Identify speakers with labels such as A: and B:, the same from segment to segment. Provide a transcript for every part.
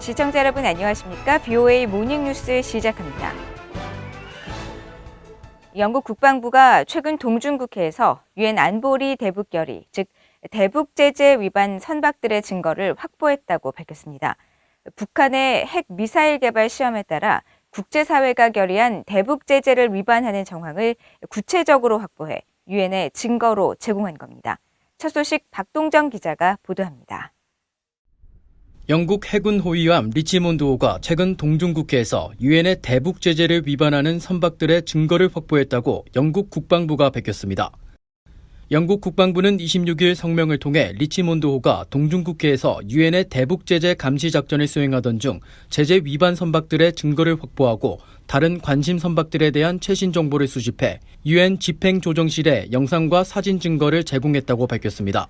A: 시청자 여러분 안녕하십니까? BOA 모닝뉴스 시작합니다. 영국 국방부가 최근 동중국해에서 유엔 안보리 대북 결의, 즉 대북 제재 위반 선박들의 증거를 확보했다고 밝혔습니다. 북한의 핵 미사일 개발 시험에 따라 국제사회가 결의한 대북 제재를 위반하는 정황을 구체적으로 확보해 유엔에 증거로 제공한 겁니다. 첫 소식 박동정 기자가 보도합니다.
B: 영국 해군 호위함 리치몬드호가 최근 동중국해에서 유엔의 대북 제재를 위반하는 선박들의 증거를 확보했다고 영국 국방부가 밝혔습니다. 영국 국방부는 26일 성명을 통해 리치몬드호가 동중국해에서 유엔의 대북 제재 감시 작전을 수행하던 중 제재 위반 선박들의 증거를 확보하고 다른 관심 선박들에 대한 최신 정보를 수집해 유엔 집행조정실에 영상과 사진 증거를 제공했다고 밝혔습니다.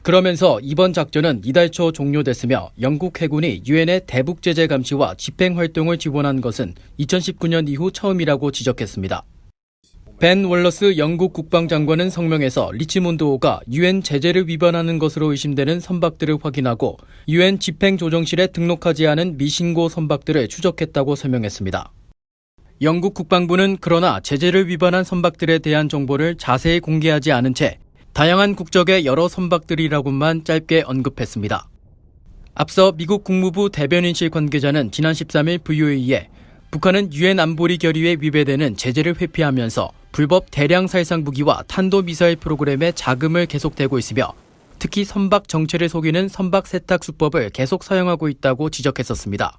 B: 그러면서 이번 작전은 이달 초 종료됐으며 영국 해군이 유엔의 대북 제재 감시와 집행 활동을 지원한 것은 2019년 이후 처음이라고 지적했습니다. 벤 월러스 영국 국방장관은 성명에서 리치몬드호가 유엔 제재를 위반하는 것으로 의심되는 선박들을 확인하고 유엔 집행조정실에 등록하지 않은 미신고 선박들을 추적했다고 설명했습니다. 영국 국방부는 그러나 제재를 위반한 선박들에 대한 정보를 자세히 공개하지 않은 채 다양한 국적의 여러 선박들이라고만 짧게 언급했습니다. 앞서 미국 국무부 대변인실 관계자는 지난 13일 VOA에 북한은 유엔 안보리 결의에 위배되는 제재를 회피하면서 불법 대량 살상 무기와 탄도미사일 프로그램에 자금을 계속대고 있으며 특히 선박 정체를 속이는 선박 세탁 수법을 계속 사용하고 있다고 지적했었습니다.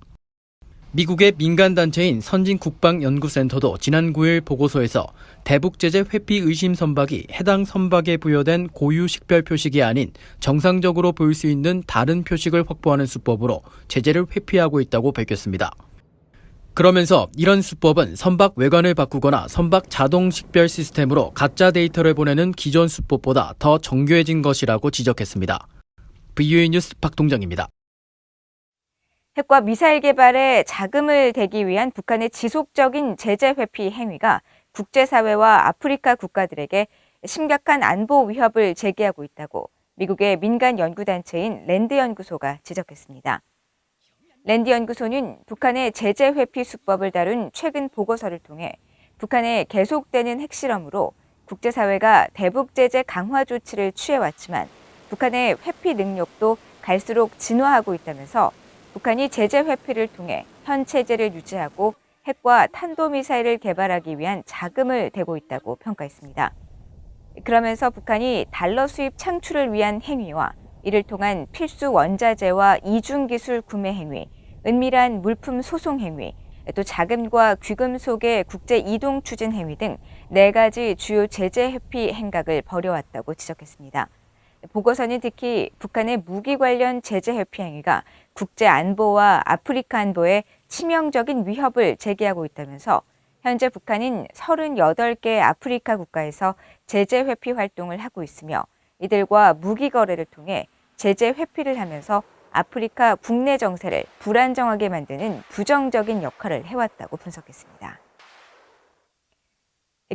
B: 미국의 민간단체인 선진국방연구센터도 지난 9일 보고서에서 대북 제재 회피 의심 선박이 해당 선박에 부여된 고유 식별 표식이 아닌 정상적으로 보일 수 있는 다른 표식을 확보하는 수법으로 제재를 회피하고 있다고 밝혔습니다. 그러면서 이런 수법은 선박 외관을 바꾸거나 선박 자동 식별 시스템으로 가짜 데이터를 보내는 기존 수법보다 더 정교해진 것이라고 지적했습니다. BOA 뉴스 박동정입니다.
A: 핵과 미사일 개발에 자금을 대기 위한 북한의 지속적인 제재 회피 행위가 국제사회와 아프리카 국가들에게 심각한 안보 위협을 제기하고 있다고 미국의 민간 연구단체인 랜드연구소가 지적했습니다. 랜드연구소는 북한의 제재 회피 수법을 다룬 최근 보고서를 통해 북한의 계속되는 핵실험으로 국제사회가 대북 제재 강화 조치를 취해왔지만 북한의 회피 능력도 갈수록 진화하고 있다면서 북한이 제재 회피를 통해 현 체제를 유지하고 핵과 탄도미사일을 개발하기 위한 자금을 대고 있다고 평가했습니다. 그러면서 북한이 달러 수입 창출을 위한 행위와 이를 통한 필수 원자재와 이중기술 구매 행위, 은밀한 물품 소송 행위, 또 자금과 귀금 속의 국제 이동 추진 행위 등 4가지 주요 제재 회피 행각을 벌여왔다고 지적했습니다. 보고서는 특히 북한의 무기 관련 제재 회피 행위가 국제 안보와 아프리카 안보에 치명적인 위협을 제기하고 있다면서 현재 북한은 38개 아프리카 국가에서 제재 회피 활동을 하고 있으며 이들과 무기 거래를 통해 제재 회피를 하면서 아프리카 국내 정세를 불안정하게 만드는 부정적인 역할을 해왔다고 분석했습니다.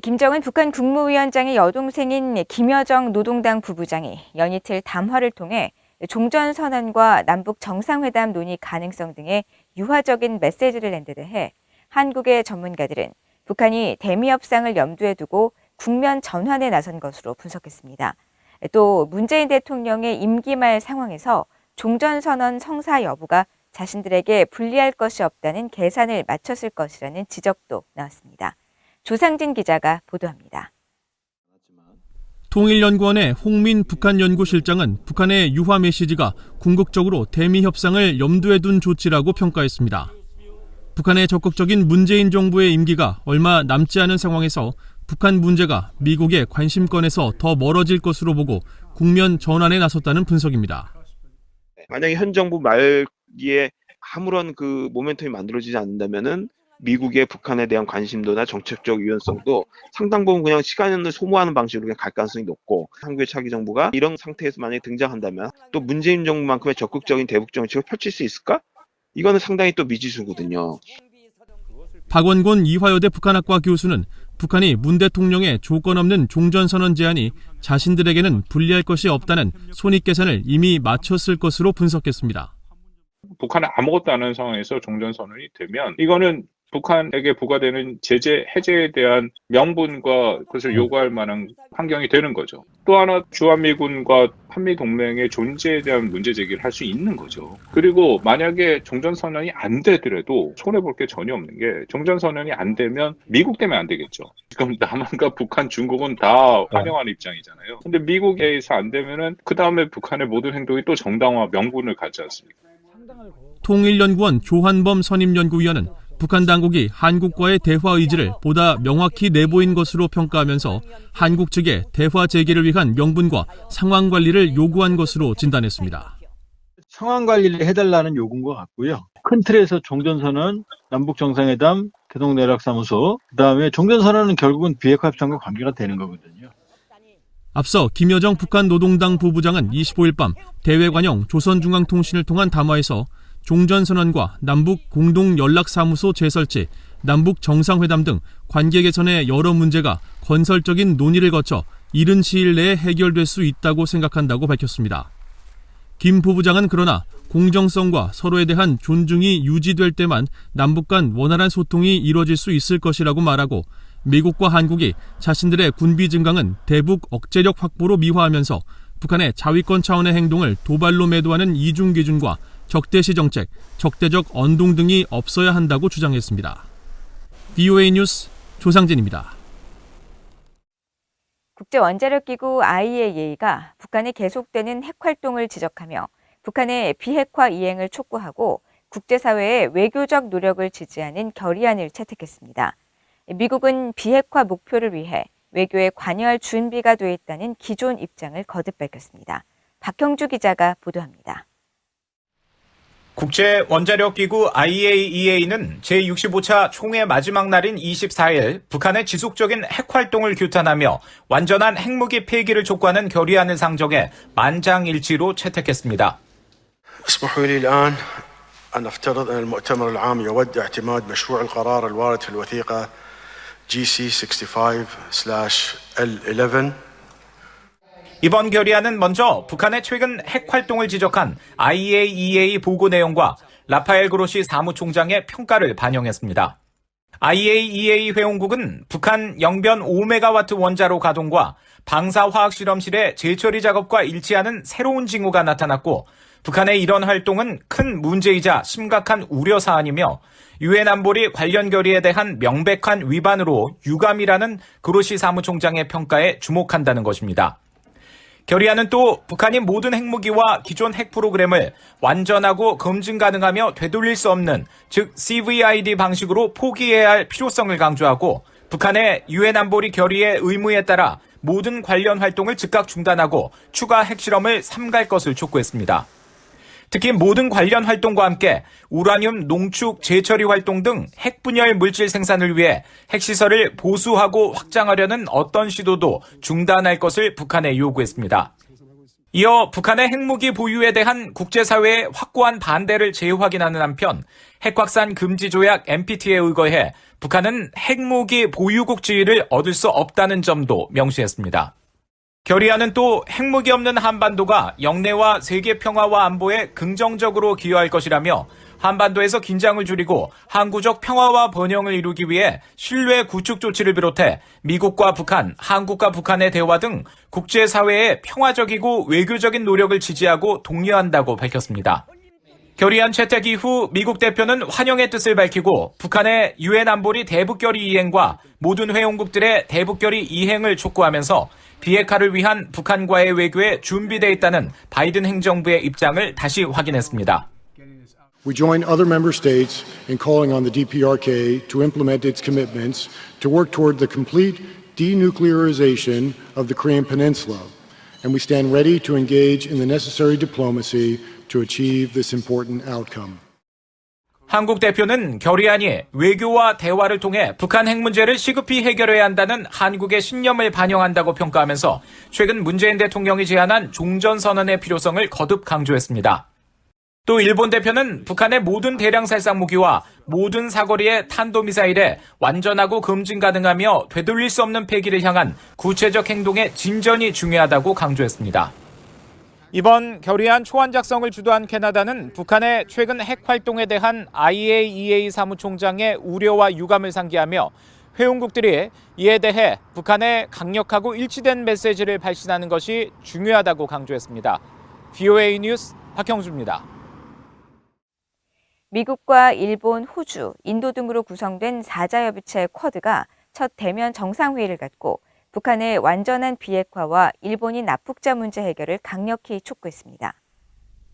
A: 김정은 북한 국무위원장의 여동생인 김여정 노동당 부부장이 연이틀 담화를 통해 종전선언과 남북 정상회담 논의 가능성 등의 유화적인 메시지를 낸 데 대해 한국의 전문가들은 북한이 대미 협상을 염두에 두고 국면 전환에 나선 것으로 분석했습니다. 또 문재인 대통령의 임기 말 상황에서 종전선언 성사 여부가 자신들에게 불리할 것이 없다는 계산을 맞췄을 것이라는 지적도 나왔습니다. 조상진 기자가 보도합니다.
C: 통일연구원의 홍민 북한연구실장은 북한의 유화 메시지가 궁극적으로 대미 협상을 염두에 둔 조치라고 평가했습니다. 북한의 적극적인 문재인 정부의 임기가 얼마 남지 않은 상황에서 북한 문제가 미국의 관심권에서 더 멀어질 것으로 보고 국면 전환에 나섰다는 분석입니다.
D: 만약에 현 정부 말기에 아무런 그 모멘텀이 만들어지지 않는다면은 미국의 북한에 대한 관심도나 정책적 유연성도 상당 부분 그냥 시간을 소모하는 방식으로 그냥 갈 가능성이 높고 한국의 차기 정부가 이런 상태에서 만약에 등장한다면 또 문재인 정부만큼의 적극적인 대북 정책을 펼칠 수 있을까? 이거는 상당히 또 미지수거든요.
C: 박원곤 이화여대 북한학과 교수는 북한이 문 대통령의 조건 없는 종전선언 제안이 자신들에게는 불리할 것이 없다는 손익계산을 이미 마쳤을 것으로 분석했습니다.
E: 북한은 아무것도 안 하는 상황에서 종전선언이 되면 이거는 북한에게 부과되는 제재 해제에 대한 명분과 그것을 요구할 만한 환경이 되는 거죠. 또 하나 주한미군과 한미동맹의 존재에 대한 문제 제기를 할 수 있는 거죠. 그리고 만약에 종전선언이 안 되더라도 손해볼 게 전혀 없는 게 종전선언이 안 되면 미국 때문에 안 되겠죠. 지금 남한과 북한, 중국은 다 환영하는 입장이잖아요. 근데 미국에서 안 되면은 그 다음에 북한의 모든 행동이 또 정당화 명분을 갖지 않습니까?
C: 통일연구원 조한범 선임연구위원은 북한 당국이 한국과의 대화 의지를 보다 명확히 내보인 것으로 평가하면서 한국 측에 대화 재개를 위한 명분과 상황 관리를 요구한 것으로 진단했습니다.
F: 상황 관리를 해달라는 요구인 것 같고요. 큰 틀에서 종전선언, 남북정상회담, 개성내락사무소, 그다음에 종전선언은 결국은 비핵화 협상과 관계가 되는 거거든요.
C: 앞서 김여정 북한 노동당 부부장은 25일 밤 대외관영 조선중앙통신을 통한 담화에서 종전선언과 남북 공동연락사무소 재설치, 남북 정상회담 등 관계 개선의 여러 문제가 건설적인 논의를 거쳐 이른 시일 내에 해결될 수 있다고 생각한다고 밝혔습니다. 김 부부장은 그러나 공정성과 서로에 대한 존중이 유지될 때만 남북 간 원활한 소통이 이뤄질 수 있을 것이라고 말하고 미국과 한국이 자신들의 군비 증강은 대북 억제력 확보로 미화하면서 북한의 자위권 차원의 행동을 도발로 매도하는 이중 기준과 적대시 정책, 적대적 언동 등이 없어야 한다고 주장했습니다. VOA 뉴스 조상진입니다.
A: 국제원자력기구 IAEA가 북한의 계속되는 핵활동을 지적하며 북한의 비핵화 이행을 촉구하고 국제사회의 외교적 노력을 지지하는 결의안을 채택했습니다. 미국은 비핵화 목표를 위해 외교에 관여할 준비가 돼 있다는 기존 입장을 거듭 밝혔습니다. 박형주 기자가 보도합니다.
G: 국제원자력기구 IAEA는 제65차 총회 마지막 날인 24일 북한의 지속적인 핵활동을 규탄하며 완전한 핵무기 폐기를 촉구하는 결의안을 상정해 만장일치로 채택했습니다.
H: اسمحوا لي الآن أن أفترض أن المؤتمر العام يود اعتماد مشروع القرار الوارد في الوثيقة GC65/L11
G: 이번 결의안은 먼저 북한의 최근 핵활동을 지적한 IAEA 보고 내용과 라파엘 그로시 사무총장의 평가를 반영했습니다. IAEA 회원국은 북한 영변 5메가와트 원자로 가동과 방사화학실험실의 재처리 작업과 일치하는 새로운 징후가 나타났고 북한의 이런 활동은 큰 문제이자 심각한 우려 사안이며 유엔 안보리 관련 결의에 대한 명백한 위반으로 유감이라는 그로시 사무총장의 평가에 주목한다는 것입니다. 결의안은 또 북한이 모든 핵무기와 기존 핵 프로그램을 완전하고 검증 가능하며 되돌릴 수 없는 즉 CVID 방식으로 포기해야 할 필요성을 강조하고 북한의 유엔 안보리 결의의 의무에 따라 모든 관련 활동을 즉각 중단하고 추가 핵실험을 삼갈 것을 촉구했습니다. 특히 모든 관련 활동과 함께 우라늄 농축 재처리 활동 등 핵분열 물질 생산을 위해 핵시설을 보수하고 확장하려는 어떤 시도도 중단할 것을 북한에 요구했습니다. 이어 북한의 핵무기 보유에 대한 국제사회의 확고한 반대를 재확인하는 한편 핵확산 금지 조약 NPT에 의거해 북한은 핵무기 보유국 지위를 얻을 수 없다는 점도 명시했습니다. 결의안은 또 핵무기 없는 한반도가 영내와 세계 평화와 안보에 긍정적으로 기여할 것이라며 한반도에서 긴장을 줄이고 항구적 평화와 번영을 이루기 위해 신뢰 구축 조치를 비롯해 미국과 북한, 한국과 북한의 대화 등 국제사회의 평화적이고 외교적인 노력을 지지하고 독려한다고 밝혔습니다. 결의안 채택 이후 미국 대표는 환영의 뜻을 밝히고 북한의 유엔 안보리 대북결의 이행과 모든 회원국들의 대북결의 이행을 촉구하면서 비핵화를 위한 북한과의 외교에 준비되어 있다는 바이든 행정부의 입장을 다시 확인했습니다.
I: We join other member states in calling on the DPRK to implement its commitments to work toward the complete denuclearization of the Korean Peninsula, and we stand ready to engage in the necessary diplomacy to achieve this important outcome.
G: 한국 대표는 결의안이 외교와 대화를 통해 북한 핵 문제를 시급히 해결해야 한다는 한국의 신념을 반영한다고 평가하면서 최근 문재인 대통령이 제안한 종전선언의 필요성을 거듭 강조했습니다. 또 일본 대표는 북한의 모든 대량 살상 무기와 모든 사거리의 탄도미사일에 완전하고 검증 가능하며 되돌릴 수 없는 폐기를 향한 구체적 행동의 진전이 중요하다고 강조했습니다. 이번 결의안 초안 작성을 주도한 캐나다는 북한의 최근 핵 활동에 대한 IAEA 사무총장의 우려와 유감을 상기하며 회원국들이 이에 대해 북한에 강력하고 일치된 메시지를 발신하는 것이 중요하다고 강조했습니다. VOA 뉴스 박형주입니다.
A: 미국과 일본, 호주, 인도 등으로 구성된 4자협의체 쿼드가 첫 대면 정상회의를 갖고 북한의 완전한 비핵화와 일본인 납북자 문제 해결을 강력히 촉구했습니다.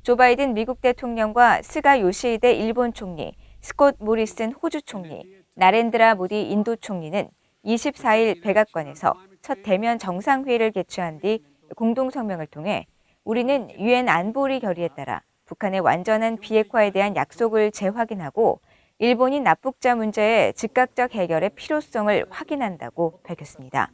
A: 조 바이든 미국 대통령과 스가 요시히데 일본 총리, 스콧 모리슨 호주 총리, 나렌드라 모디 인도 총리는 24일 백악관에서 첫 대면 정상회의를 개최한 뒤 공동성명을 통해 우리는 유엔 안보리 결의에 따라 북한의 완전한 비핵화에 대한 약속을 재확인하고 일본인 납북자 문제의 즉각적 해결의 필요성을 확인한다고 밝혔습니다.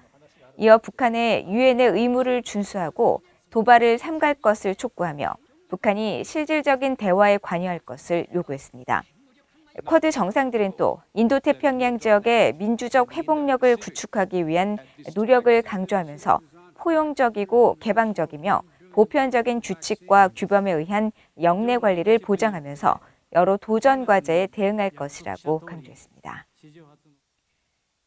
A: 이어 북한의 유엔의 의무를 준수하고 도발을 삼갈 것을 촉구하며 북한이 실질적인 대화에 관여할 것을 요구했습니다. 쿼드 정상들은 또 인도태평양 지역의 민주적 회복력을 구축하기 위한 노력을 강조하면서 포용적이고 개방적이며 보편적인 규칙과 규범에 의한 영내 관리를 보장하면서 여러 도전 과제에 대응할 것이라고 강조했습니다.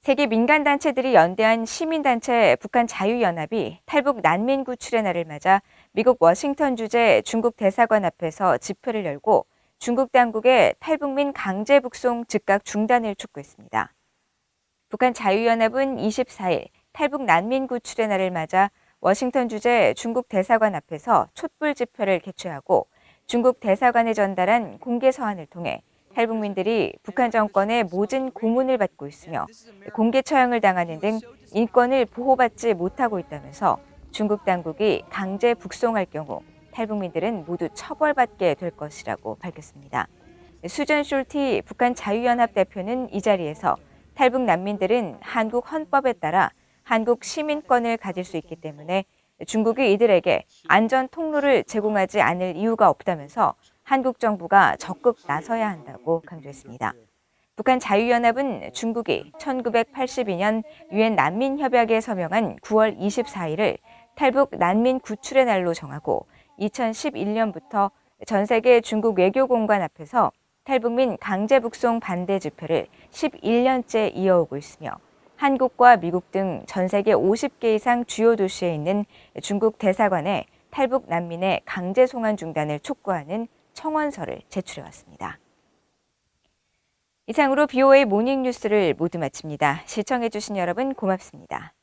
A: 세계 민간단체들이 연대한 시민단체 북한 자유연합이 탈북 난민 구출의 날을 맞아 미국 워싱턴 주재 중국 대사관 앞에서 집회를 열고 중국 당국의 탈북민 강제 북송 즉각 중단을 촉구했습니다. 북한 자유연합은 24일 탈북 난민 구출의 날을 맞아 워싱턴 주재 중국 대사관 앞에서 촛불 집회를 개최하고 중국 대사관에 전달한 공개 서한을 통해 탈북민들이 북한 정권의 모진 고문을 받고 있으며 공개 처형을 당하는 등 인권을 보호받지 못하고 있다면서 중국 당국이 강제 북송할 경우 탈북민들은 모두 처벌받게 될 것이라고 밝혔습니다. 수전 숄티 북한 자유연합 대표는 이 자리에서 탈북 난민들은 한국 헌법에 따라 한국 시민권을 가질 수 있기 때문에 중국이 이들에게 안전 통로를 제공하지 않을 이유가 없다면서 한국 정부가 적극 나서야 한다고 강조했습니다. 북한 자유연합은 중국이 1982년 유엔 난민협약에 서명한 9월 24일을 탈북 난민 구출의 날로 정하고 2011년부터 전 세계 중국 외교공관 앞에서 탈북민 강제 북송 반대 집회를 11년째 이어오고 있으며 한국과 미국 등 전 세계 50개 이상 주요 도시에 있는 중국 대사관에 탈북 난민의 강제 송환 중단을 촉구하는 청원서를 제출해왔습니다. 이상으로 BOA 모닝뉴스를 모두 마칩니다. 시청해주신 여러분 고맙습니다.